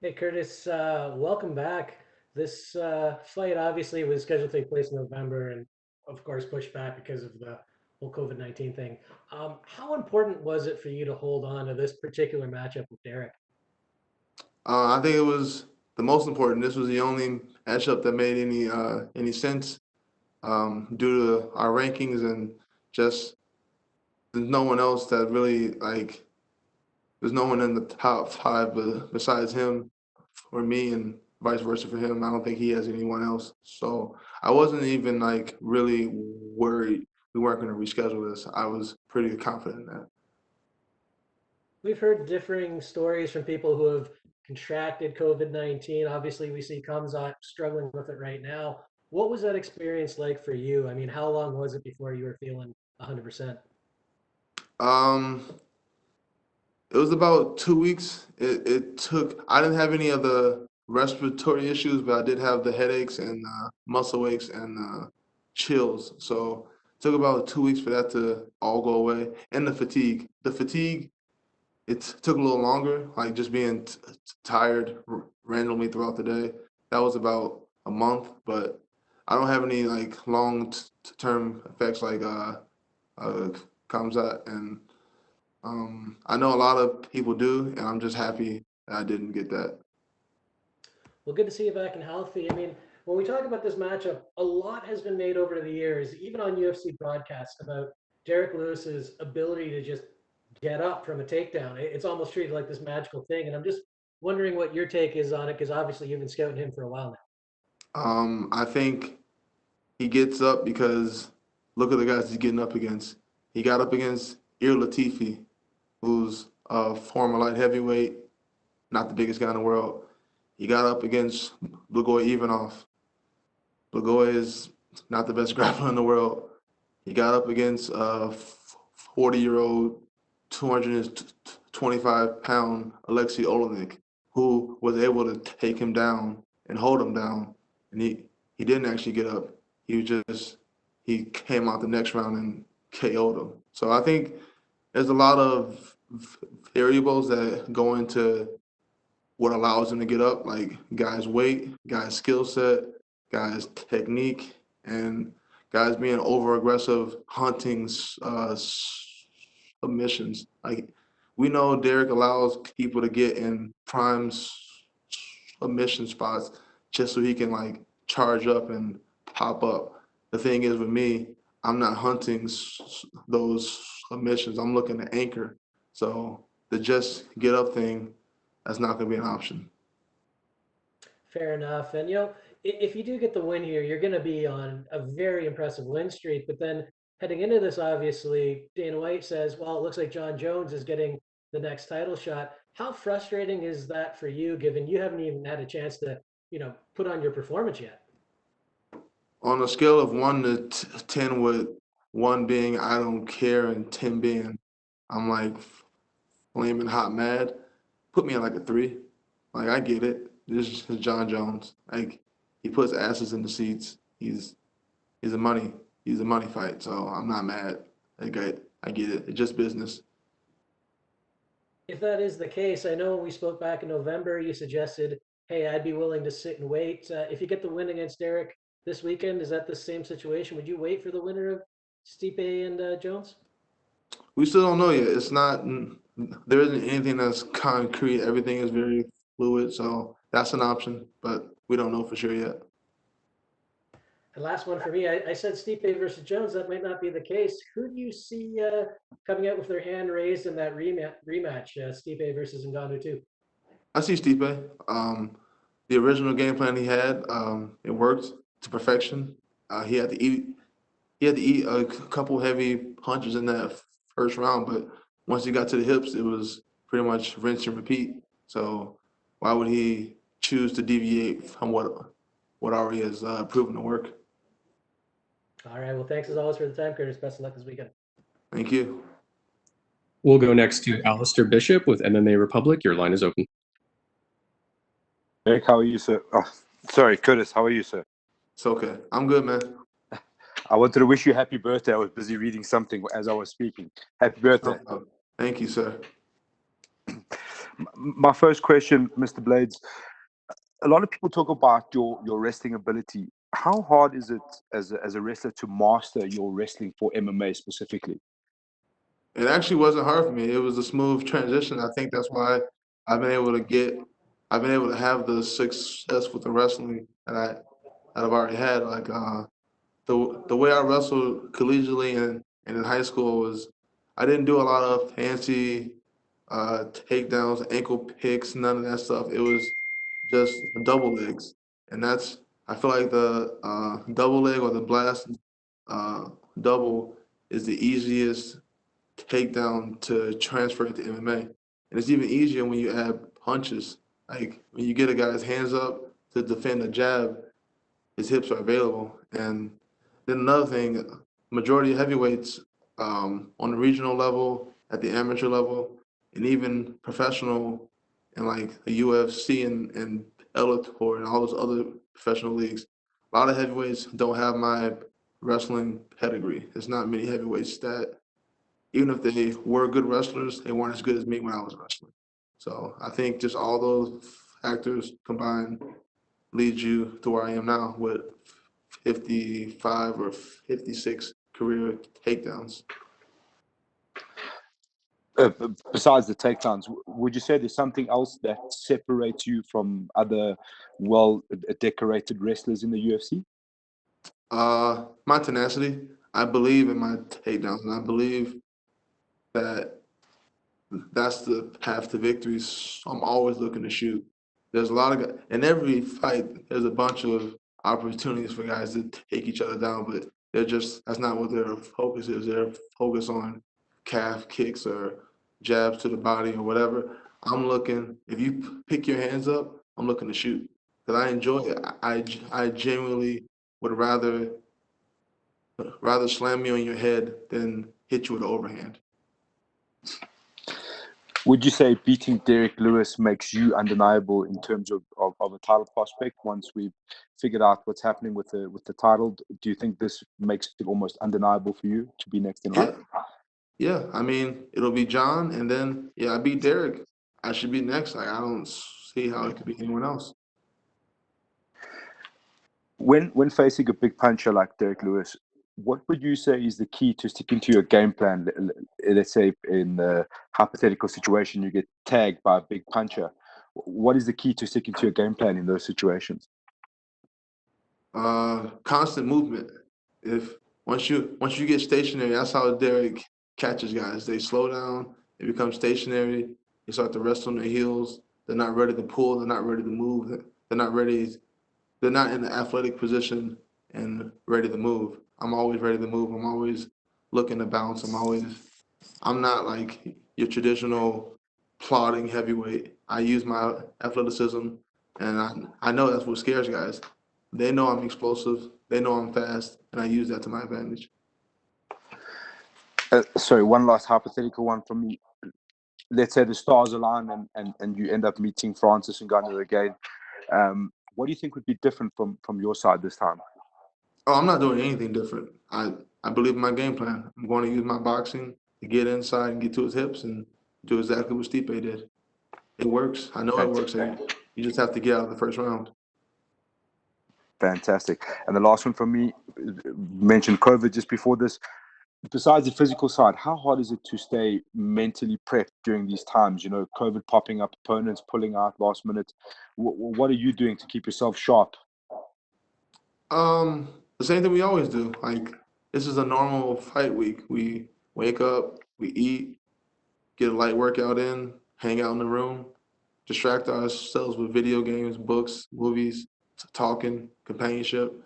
Hey Curtis, welcome back. This fight obviously was scheduled to take place in November and of course pushed back because of the whole COVID-19 thing. How important was it for you to hold on to this particular matchup with Derrick? I think it was the most important. This was the only matchup that made any sense due to our rankings and just there's no one else that really like. There's no one in the top five besides him for me, and vice versa for him. I don't think he has anyone else. So I wasn't even like really worried we weren't going to reschedule this. I was pretty confident in that. We've heard differing stories from people who have contracted COVID-19. Obviously, we see Kamzat struggling with it right now. What was that experience like for you? I mean, how long was it before you were feeling 100%? Um, It was about 2 weeks. It took. I didn't have any of the respiratory issues, but I did have the headaches and muscle aches and chills. So it took about 2 weeks for that to all go away. And the fatigue. The fatigue. It took a little longer. Like just being tired randomly throughout the day. That was about a month, but I don't have any like long term effects like uh, Kamzat and I know a lot of people do, and I'm just happy that I didn't get that. Well, good to see you back and healthy. I mean, when we talk about this matchup, a lot has been made over the years, even on UFC broadcasts, about Derrick Lewis's ability to just get up from a takedown. It's almost treated like this magical thing. And I'm just wondering what your take is on it, because obviously you've been scouting him for a while now. I think he gets up because look at the guys he's getting up against. He got up against Ir Latifi, who's a former light heavyweight, not the biggest guy in the world. He got up against Blagoy Ivanov. Blagoy is not the best grappler in the world. He got up against a 40-year-old, 225-pound Alexei Olenek, who was able to take him down and hold him down. And he didn't actually get up. He came out the next round and KO'd him. So I think there's a lot of variables that go into what allows him to get up, like guys' weight, guys' skill set, guys' technique, and guys being over aggressive hunting submissions. Like we know Derek allows people to get in prime submission spots just so he can like charge up and pop up. The thing is with me, I'm not hunting those submissions. I'm looking to anchor. So the just get up thing, that's not going to be an option. Fair enough. And, if you do get the win here, you're going to be on a very impressive win streak. But then heading into this, obviously, Dana White says, well, it looks like Jon Jones is getting the next title shot. How frustrating is that for you, given you haven't even had a chance to, put on your performance yet? On a scale of 1 to 10, with 1 being I don't care and 10 being I'm like flaming hot mad, put me at like a 3. Like I get it. This is Jon Jones. Like he puts asses in the seats. He's a money he's a money fight. So I'm not mad. Like I get it. It's just business. If that is the case, I know when we spoke back in November, you suggested, hey, I'd be willing to sit and wait. If you get the win against Derek this weekend, is that the same situation? Would you wait for the winner of Stipe and Jones? We still don't know yet. It's not. There isn't anything that's concrete. Everything is very fluid. So that's an option, but we don't know for sure yet. And last one for me, I said Stipe versus Jones. That might not be the case. Who do you see coming out with their hand raised in that rematch, Stipe versus Ngannou too? I see Stipe. The original game plan he had, it worked to perfection. He had to eat. He had to eat a couple heavy punches in that first round, but once he got to the hips, it was pretty much rinse and repeat. So why would he choose to deviate from what already has proven to work? All right. Well, thanks as always for the time, Curtis. Best of luck this weekend. Thank you. We'll go next to Alistair Bishop with MMA Republic. Your line is open. Eric, how are you, sir? Oh, sorry, Curtis, how are you, sir? It's okay. I'm good, man. I wanted to wish you happy birthday. I was busy reading something as I was speaking. Happy birthday. Thank you, sir. My first question, Mr. Blaydes, a lot of people talk about your wrestling ability. How hard is it as a wrestler to master your wrestling for MMA specifically? It actually wasn't hard for me. It was a smooth transition. I think that's why I've been able to get, I've been able to have the success with the wrestling that I've already had. Like the way I wrestled collegiately and in high school was I didn't do a lot of fancy takedowns, ankle picks, none of that stuff. It was just double legs, and that's I feel like the double leg or the blast uh, double is the easiest takedown to transfer it to MMA, and it's even easier when you add punches. Like when you get a guy's hands up to defend a jab, his hips are available. And then another thing, majority of heavyweights on the regional level, at the amateur level, and even professional in like the UFC and Bellator and all those other professional leagues, a lot of heavyweights don't have my wrestling pedigree. There's not many heavyweights that, even if they were good wrestlers, they weren't as good as me when I was wrestling. So I think just all those factors combined leads you to where I am now with 55 or 56 career takedowns. Besides the takedowns, would you say there's something else that separates you from other well-decorated wrestlers in the UFC? My tenacity. I believe in my takedowns, and I believe that that's the path to victory. So I'm always looking to shoot. There's a lot of guys in every fight. There's a bunch of opportunities for guys to take each other down, but that's not what their focus is. They're focused on calf kicks or jabs to the body or whatever. I'm looking. If you pick your hands up, I'm looking to shoot because I enjoy it. I genuinely would rather slam you on your head than hit you with an overhand. Would you say beating Derrick Lewis makes you undeniable in terms of a title prospect? Once we've figured out what's happening with the title, do you think this makes it almost undeniable for you to be next in line? Yeah. I mean, it'll be Jon, and then I beat Derrick. I should be next. Like I don't see how it could be anyone else. When facing a big puncher like Derrick Lewis, what would you say is the key to sticking to your game plan? Let's say in the hypothetical situation you get tagged by a big puncher. What is the key to sticking to your game plan in those situations? Constant movement. If once you get stationary, that's how Derrick catches guys. They slow down, they become stationary, they start to rest on their heels. They're not ready to pull, they're not ready to move, they're not in the athletic position and ready to move. I'm always ready to move. I'm always looking to bounce. I'm not like your traditional plodding heavyweight. I use my athleticism, and I know that's what scares guys. They know I'm explosive. They know I'm fast, and I use that to my advantage. Sorry, one last hypothetical one from me. Let's say the stars align and you end up meeting Francis Ngannou again. What do you think would be different from your side this time? Oh, I'm not doing anything different. I believe in my game plan. I'm going to use my boxing to get inside and get to his hips and do exactly what Stipe did. It works. I know it works. You just have to get out of the first round. Fantastic. And the last one from me, mentioned COVID just before this. Besides the physical side, how hard is it to stay mentally prepped during these times? You know, COVID popping up, opponents pulling out last minute. What are you doing to keep yourself sharp? The same thing we always do. Like this is a normal fight week. We wake up, we eat, get a light workout in, hang out in the room, distract ourselves with video games, books, movies, talking, companionship.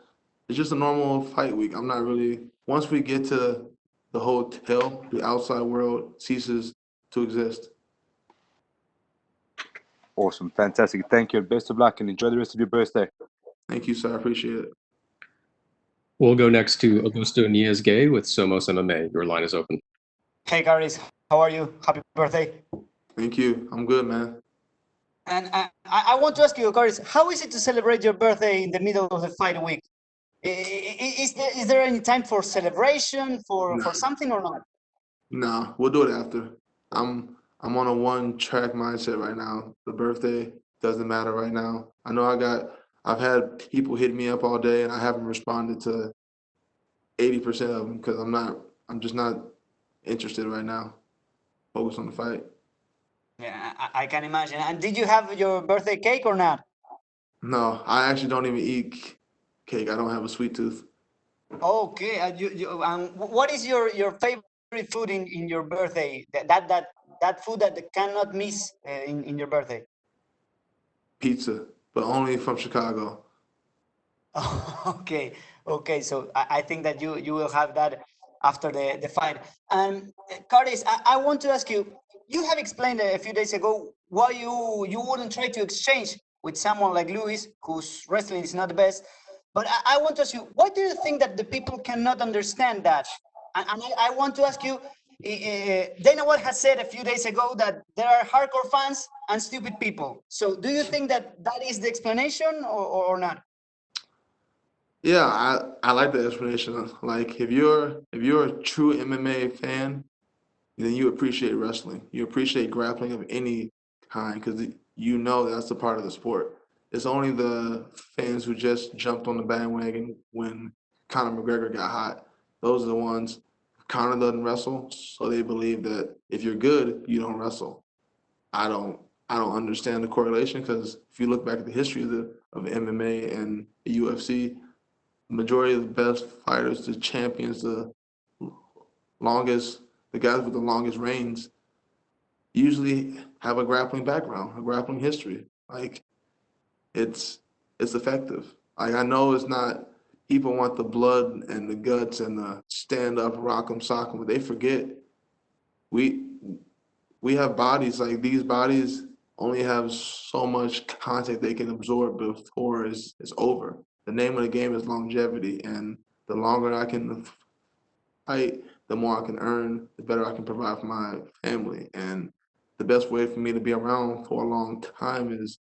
It's just a normal fight week. I'm not really. Once we get to the hotel, the outside world ceases to exist. Awesome. Fantastic. Thank you. Best of luck and enjoy the rest of your birthday. Thank you, sir. I appreciate it. We'll go next to Augusto Niez-Gay with Somos MMA. Your line is open. Hey, Curtis, how are you? Happy birthday. Thank you. I'm good, man. And I want to ask you, Curtis, how is it to celebrate your birthday in the middle of the fight week? Is there any time for celebration, for something or not? Nah, we'll do it after. I'm I'm on a one-track mindset right now. The birthday doesn't matter right now. I know I've had people hit me up all day, and I haven't responded to 80% of them because I'm just not interested right now. Focus on the fight. Yeah, I can imagine. And did you have your birthday cake or not? No, I actually don't even eat cake. I don't have a sweet tooth. Okay. What is your favorite food in your birthday? That food that cannot miss in your birthday. Pizza, but only from Chicago. Okay, okay. So I think that you will have that after the fight. And Curtis, I want to ask you. You have explained a few days ago why you wouldn't try to exchange with someone like Lewis, whose wrestling is not the best. But I want to ask you, why do you think that the people cannot understand that? And I want to ask you. Dana White has said a few days ago that there are hardcore fans and stupid people. So, do you think that that is the explanation, or not? Yeah, I like the explanation. Like if you're a true MMA fan, then you appreciate wrestling. You appreciate grappling of any kind because you know that's a part of the sport. It's only the fans who just jumped on the bandwagon when Conor McGregor got hot. Those are the ones. Conor doesn't wrestle, so they believe that if you're good, you don't wrestle. I don't. I don't understand the correlation because if you look back at the history of MMA and the UFC, majority of the best fighters, the champions, the longest, the guys with the longest reigns, usually have a grappling background, a grappling history. Like it's effective. Like I know it's not. People want the blood and the guts and the stand up, rock 'em, sock 'em, but they forget we we have bodies. Like these bodies only have so much content they can absorb before it's over. The name of the game is longevity, and the longer I can fight, the more I can earn, the better I can provide for my family. And the best way for me to be around for a long time is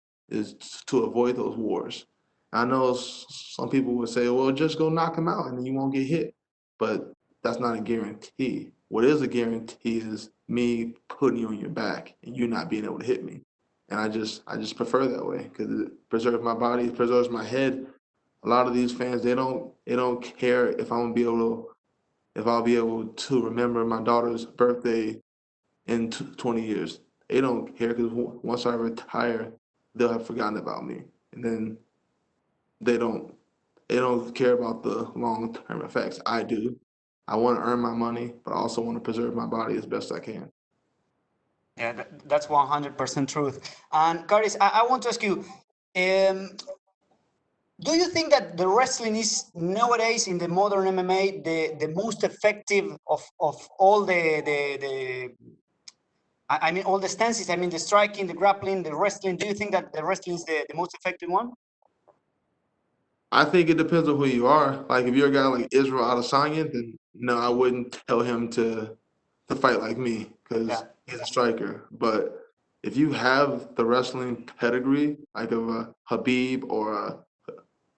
to avoid those wars. I know some people would say, "Well, just go knock them out, and you won't get hit," but that's not a guarantee. What is a guarantee is me putting you on your back and you not being able to hit me. And I just prefer that way because it preserves my body, it preserves my head. A lot of these fans, they don't care if I'm gonna be able to if I'll be able to remember my daughter's birthday in 20 years. They don't care because once I retire, they'll have forgotten about me, and then they don't they don't care about the long term effects. I do. I want to earn my money, but I also want to preserve my body as best I can. Yeah, that's 100% truth. And Curtis, I want to ask you, um, do you think that the wrestling is nowadays in the modern MMA the most effective of all I mean all the stances? I mean the striking, the grappling, the wrestling. Do you think that the wrestling is the most effective one? I think it depends on who you are. Like if you're a guy like Israel Adesanya, then no, I wouldn't tell him to fight like me Yeah. because he's a striker. But if you have the wrestling pedigree, like of a Habib or a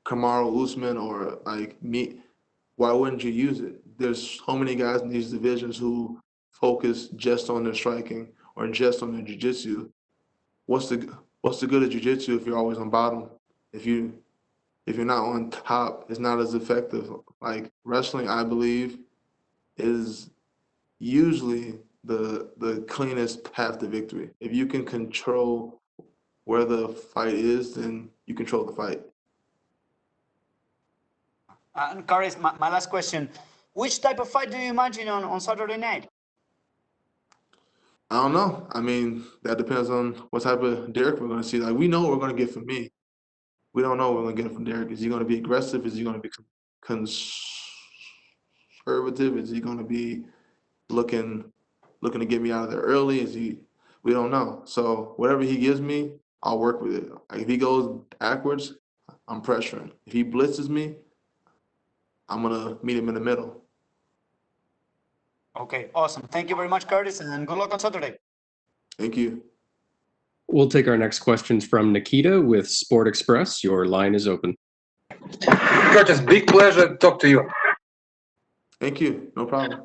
Kamaru Usman or like me, why wouldn't you use it? There's so many guys in these divisions who focus just on their striking or just on their jiu-jitsu. What's the good of jiu-jitsu if you're always on bottom? If you if you're not on top, it's not as effective. Like wrestling, I believe, is usually the cleanest path to victory. If you can control where the fight is, then you control the fight. And Curtis, my last question: which type of fight do you imagine on Saturday night? I don't know. I mean, that depends on what type of Derrick we're going to see. Like we know what we're going to get from me. We don't know what we're going to get from Derrick. Is he going to be aggressive? Is he going to be conservative? Is he going to be looking looking to get me out of there early? Is he? We don't know. So whatever he gives me, I'll work with it. Like if he goes backwards, I'm pressuring. If he blitzes me, I'm gonna meet him in the middle. Okay, awesome. Thank you very much, Curtis, and good luck on Saturday. Thank you. We'll take our next questions from Nikita with Sport Express. Your line is open. Curtis, big pleasure to talk to you. Thank you. No problem.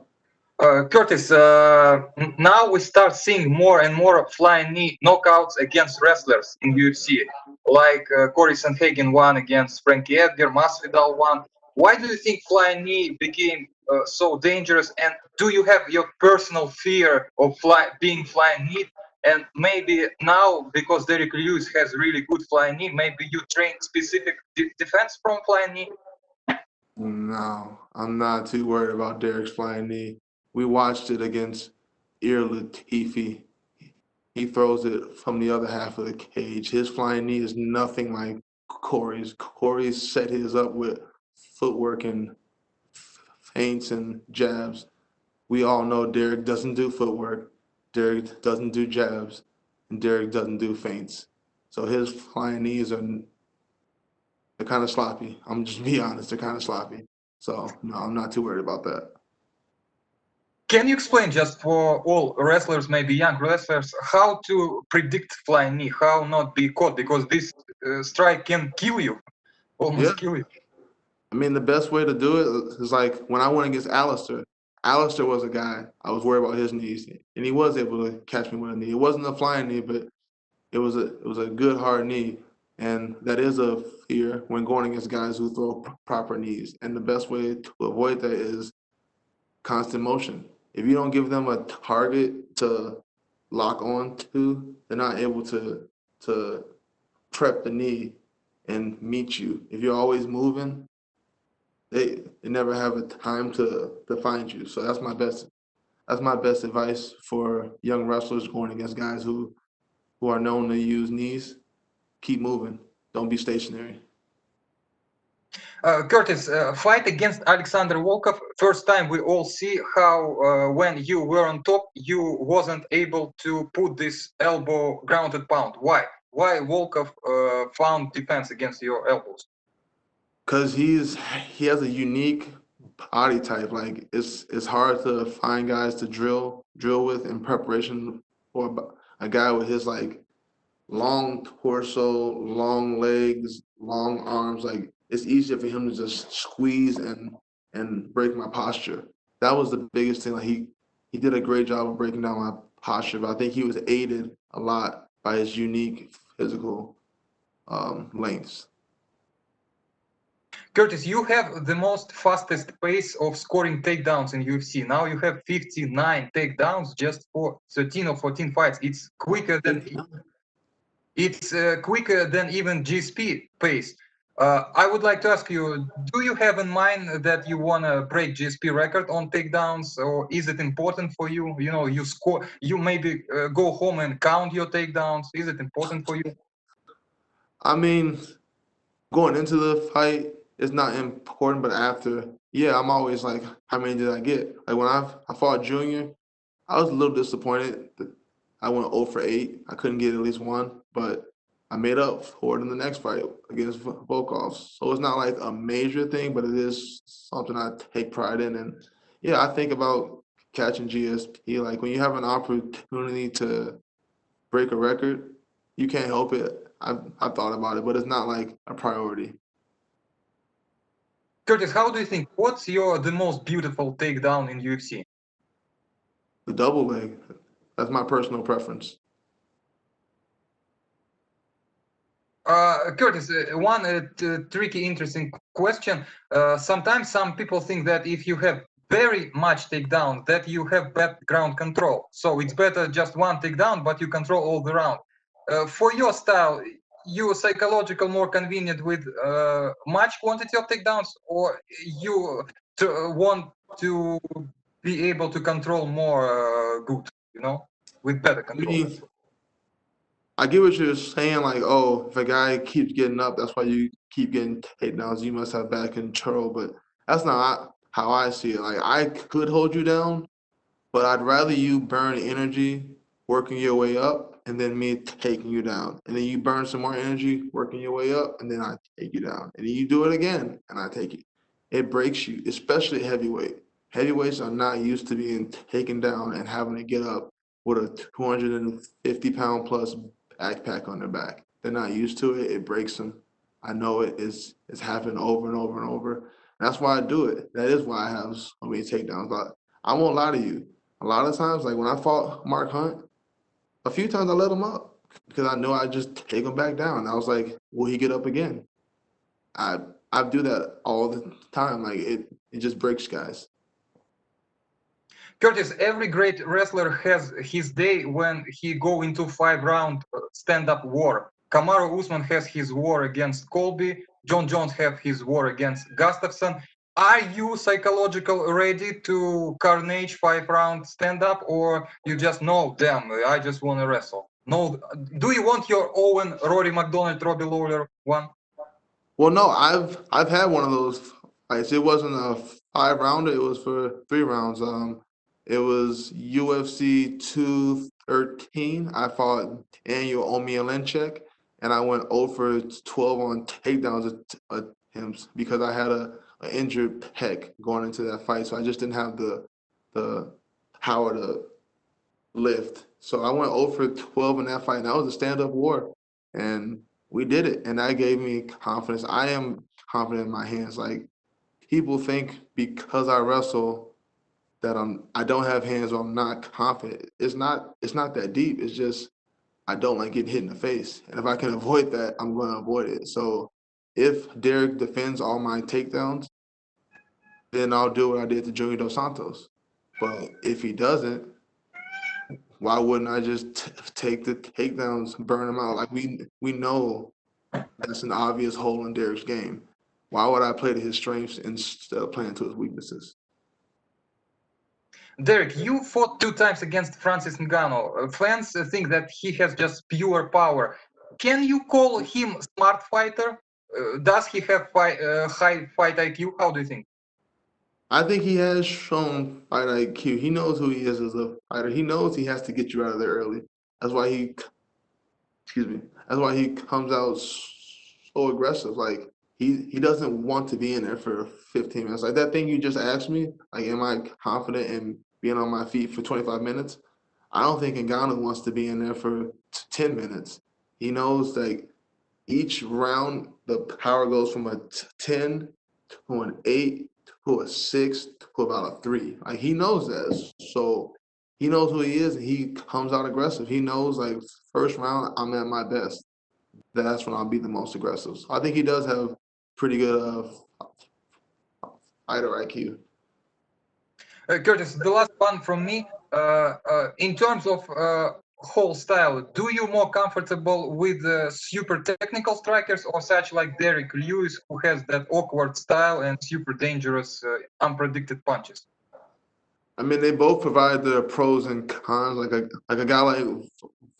Curtis, now we start seeing more and more flying knee knockouts against wrestlers in UFC, like Corey Sandhagen won against Frankie Edgar, Masvidal won. Why do you think flying knee became so dangerous? And do you have your personal fear of being flying knee? And maybe now, because Derrick Lewis has really good flying knee, maybe you train specific defense from flying knee? No, I'm not too worried about Derek's flying knee. We watched it against Ear Latifi. He throws it from the other half of the cage. His flying knee is nothing like Corey's. Corey's set his up with footwork and feints and jabs. We all know Derek doesn't do footwork, Derek doesn't do jabs, and Derek doesn't do feints. So his flying knees are they're kind of sloppy. I'm just be honest, they're kind of sloppy. So no, I'm not too worried about that. Can you explain just for all wrestlers, maybe young wrestlers, how to predict flying knee, how not be caught? Because this strike can kill you, almost Yeah, kill you. I mean the best way to do it is like when I went against Alistair. Alistair was a guy I was worried about his knees, and he was able to catch me with a knee. It wasn't a flying knee, but it was a good hard knee, and that is a fear when going against guys who throw proper knees. And the best way to avoid that is constant motion. If you don't give them a target to lock on to, they're not able to prep the knee and meet you. If you're always moving, they never have a time to find you. So that's my best advice for young wrestlers going against guys who are known to use knees. Keep moving. Don't be stationary. Curtis, fight against Alexander Volkov. First time we all see how when you were on top, you wasn't able to put this elbow grounded pound. Why? Why Volkov found defense against your elbows? Cause he has a unique body type. Like it's hard to find guys to drill with in preparation for a guy with his like long torso, long legs, long arms. Like it's easier for him to just squeeze and break my posture. That was the biggest thing. Like he did a great job of breaking down my posture, but I think he was aided a lot by his unique physical lengths. Curtis, you have the most fastest pace of scoring takedowns in UFC. Now you have 59 takedowns just for 13 or 14 fights. It's quicker than even GSP pace. I would like to ask you: do you have in mind that you want to break GSP record on takedowns, or is it important for you? You know, you score. You maybe go home and count your takedowns. Is it important for you? I mean, going into the fight is not important, but after, yeah, I'm always like, how many did I get? Like when I fought Junior, I was a little disappointed that I went 0 for 8. I couldn't get at least one, but I made up for it in the next fight against Volkov. So it's not like a major thing, but it is something I take pride in. And yeah, I think about catching GSP. Like when you have an opportunity to break a record, you can't help it. I've thought about it, but it's not like a priority. Curtis, how do you think? What's the most beautiful takedown in UFC? The double leg, that's my personal preference. Curtis, one tricky, interesting question. Sometimes some people think that if you have very much takedown, that you have bad ground control. So it's better just one takedown, but you control all the round. For your style, you psychological more convenient with much quantity of takedowns, or you want to be able to control more good, with better I control. mean, I get what you're saying, like, oh, if a guy keeps getting up, that's why you keep getting takedowns. You must have bad control, but that's not how I see it. Like, I could hold you down, but I'd rather you burn energy working your way up and then me taking you down. And then you burn some more energy working your way up and then I take you down. And then you do it again and I take you. It breaks you, especially heavyweight. Heavyweights are not used to being taken down and having to get up with a 250-pound plus backpack on their back. They're not used to it. It breaks them. I know it's happened over and over and over. And that's why I do it. That is why I have so many takedowns. I won't lie to you. A lot of times, like when I fought Mark Hunt, a few times I let him up because I know I'd just take him back down. I was like, will he get up again? I I do that all the time. Like it just breaks guys. Curtis, every great wrestler has his day when he go into 5-round stand-up war. Kamaru Usman has his war against Colby. Jon Jones have his war against Gustafsson. Are you psychological ready to carnage 5-round stand-up, or you just know, damn, I just want to wrestle? No, do you want your Owen, Rory McDonald, Robbie Lawler one? Well, no, I've had one of those fights. It wasn't a 5-rounder. It was for 3 rounds. It was UFC 213. I fought Daniel Omielanchek, and I went 0 for 12 on takedowns attempts because I had a injured pec going into that fight. So I just didn't have the power to lift. So I went 0 for 12 in that fight, and that was a stand-up war, and we did it, and that gave me confidence. I am confident in my hands. Like people think because I wrestle that I don't have hands or I'm not confident. It's not that deep. It's just I don't like getting hit in the face, and if I can avoid that, I'm going to avoid it. So if Derrick defends all my takedowns, then I'll do what I did to Junior Dos Santos. But if he doesn't, why wouldn't I just take the takedowns, burn them out? Like we know that's an obvious hole in Derrick's game. Why would I play to his strengths instead of playing to his weaknesses? Derek, you fought 2 times against Francis Ngannou. Fans think that he has just pure power. Can you call him smart fighter? Does he have high fight IQ? How do you think? I think he has shown fight IQ. He knows who he is as a fighter. He knows he has to get you out of there early. That's why excuse me. That's why he comes out so aggressive. Like he doesn't want to be in there for 15 minutes. Like that thing you just asked me, like, am I confident in being on my feet for 25 minutes? I don't think Ngannou wants to be in there for 10 minutes. He knows like each round the power goes from a 10 to an 8 to a 6 to about a 3. Like he knows that. So he knows who he is and he comes out aggressive. He knows like first round I'm at my best. That's when I'll be the most aggressive. So I think he does have pretty good fighter IQ. Curtis, the last one from me. In terms of whole style, do you more comfortable with super technical strikers or such like Derrick Lewis, who has that awkward style and super dangerous, unpredicted punches? I mean, they both provide their pros and cons. Like a guy like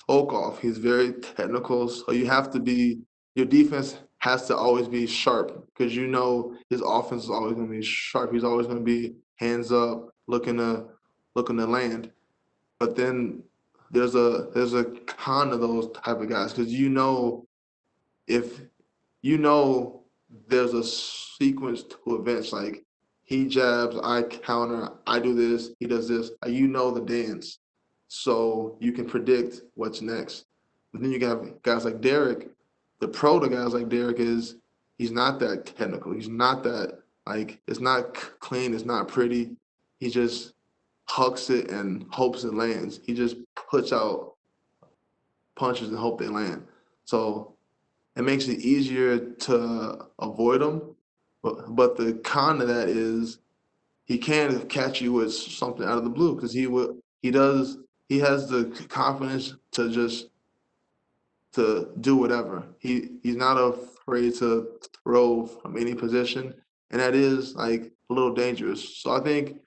Volkov, he's very technical, so you have to be. Your defense has to always be sharp because you know his offense is always going to be sharp. He's always going to be hands up, looking to land. But then there's a con to those type of guys because you know if you know there's a sequence to events like he jabs, I counter, I do this, he does this. You know the dance, so you can predict what's next. But then you have guys like Derrick. The pro to guys like Derrick is he's not that technical. He's not that like it's not clean. It's not pretty. He just hucks it and hopes it lands. He just puts out punches and hope they land. So it makes it easier to avoid him. But the con of that is he can catch you with something out of the blue because he has the confidence to just to do whatever. He's not afraid to throw from any position, and that is like a little dangerous. So I think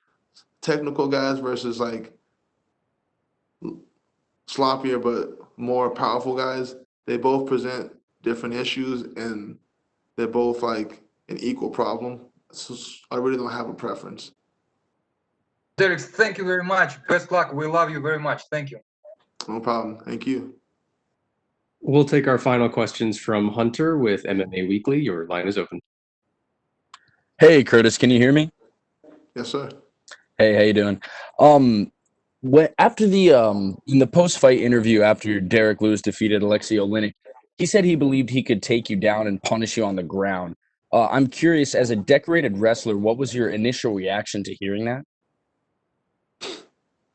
technical guys versus like sloppier but more powerful guys, they both present different issues and they're both like an equal problem. So I really don't have a preference. Derek, thank you very much. Best luck. We love you very much. Thank you. No problem. Thank you. We'll take our final questions from Hunter with MMA Weekly. Your line is open. Hey, Curtis, can you hear me? Yes, sir. Hey, how you doing? After the in the post-fight interview after Derrick Lewis defeated Alexei Oleinik, he said he believed he could take you down and punish you on the ground. I'm curious, as a decorated wrestler, what was your initial reaction to hearing that?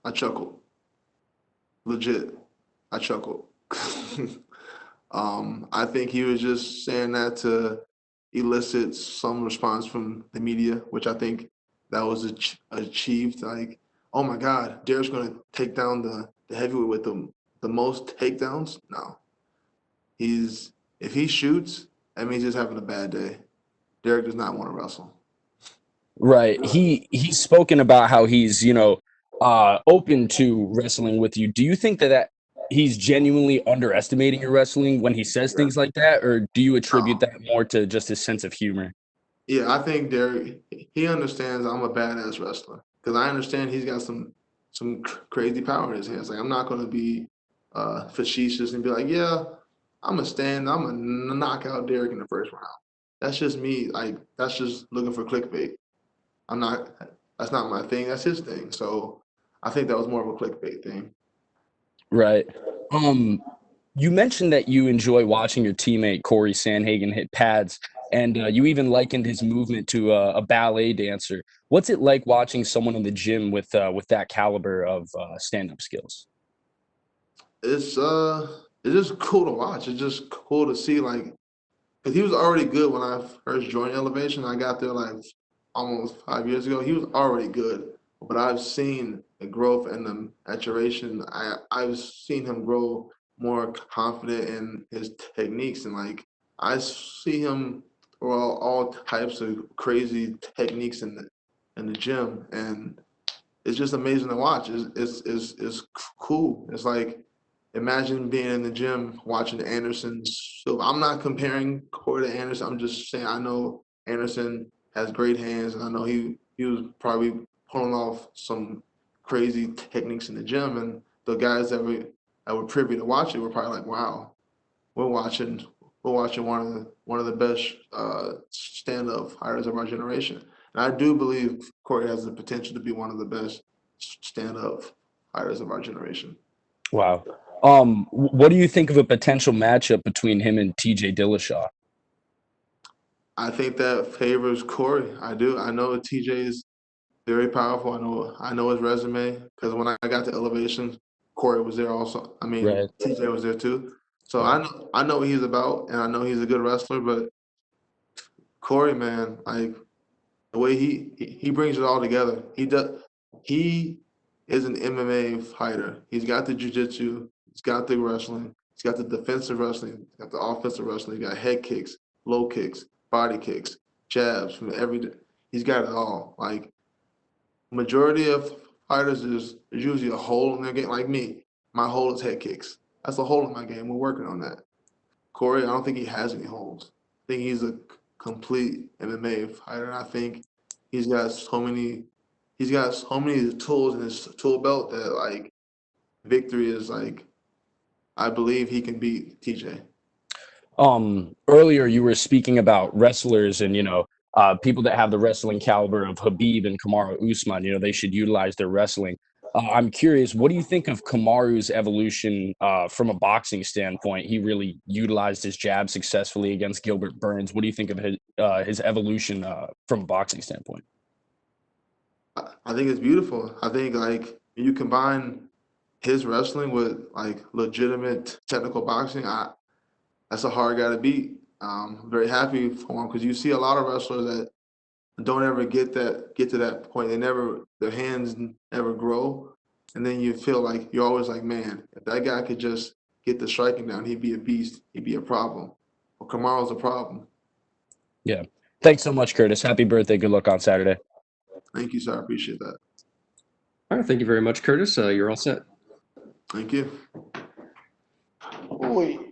I chuckled. Legit, I chuckled. I think he was just saying that to elicit some response from the media, which I think that was achieved. Like, oh my God, Derrick's going to take down the heavyweight with the most takedowns? No. If he shoots, that means he's having a bad day. Derrick does not want to wrestle. Right. He's spoken about how he's, open to wrestling with you. Do you think that he's genuinely underestimating your wrestling when he says things like that, or do you attribute No. that more to just his sense of humor? Yeah, I think Derrick, he understands I'm a badass wrestler because I understand he's got some crazy power in his hands. Like, I'm not going to be facetious and be like, yeah, I'm gonna knock out Derrick in the first round. That's just me. Like, that's just looking for clickbait. I'm not. That's not my thing. That's his thing. So I think that was more of a clickbait thing. Right. You mentioned that you enjoy watching your teammate Corey Sandhagen hit pads, and you even likened his movement to a ballet dancer. What's it like watching someone in the gym with that caliber of stand-up skills? It's just cool to watch. It's just cool to see, like, because he was already good when I first joined Elevation. I got there like almost 5 years ago. He was already good, but I've seen the growth and the maturation. I've seen him grow more confident in his techniques, and like I see him throw all types of crazy techniques in the gym, and it's just amazing to watch. It's cool. It's like imagine being in the gym watching Anderson. So I'm not comparing Corey to Anderson. I'm just saying I know Anderson has great hands, and I know he was probably pulling off some crazy techniques in the gym. And the guys that were privy to watch it were probably like, wow, we're watching one of the best stand-up fighters of our generation. And I do believe Corey has the potential to be one of the best stand-up fighters of our generation. Wow. What do you think of a potential matchup between him and TJ Dillashaw? I think that favors Corey. I do. I know TJ is very powerful. I know his resume because when I got to Elevation, Corey was there also. I mean, Right. TJ was there too. So Right. I know what he's about, and I know he's a good wrestler. But Corey, man, like the way he brings it all together. He is an MMA fighter. He's got the jiu-jitsu, he's got the wrestling, he's got the defensive wrestling, he's got the offensive wrestling, he's got head kicks, low kicks, body kicks, jabs from he's got it all. Like majority of fighters is there's usually a hole in their game. Like me, my hole is head kicks. That's a hole in my game. We're working on that. Corey, I don't think he has any holes. I think he's a complete MMA fighter. And I think he's got so many tools in his tool belt that like victory is like I believe he can beat TJ. Earlier you were speaking about wrestlers and people that have the wrestling caliber of Habib and Kamaru Usman. They should utilize their wrestling. I'm curious, what do you think of Kamaru's evolution from a boxing standpoint? He really utilized his jab successfully against Gilbert Burns. What do you think of his evolution from a boxing standpoint? I think it's beautiful. I think like you combine his wrestling with like legitimate technical boxing. That's a hard guy to beat. I'm very happy for him because you see a lot of wrestlers that don't ever get to that point. Their hands never grow, and then you feel like you're always like, man, if that guy could just get the striking down, he'd be a beast. He'd be a problem. Well, Kamaru's a problem. Yeah. Thanks so much, Curtis. Happy birthday. Good luck on Saturday. Thank you, sir. I appreciate that. All right, thank you very much, Curtis. You're all set. Thank you. Holy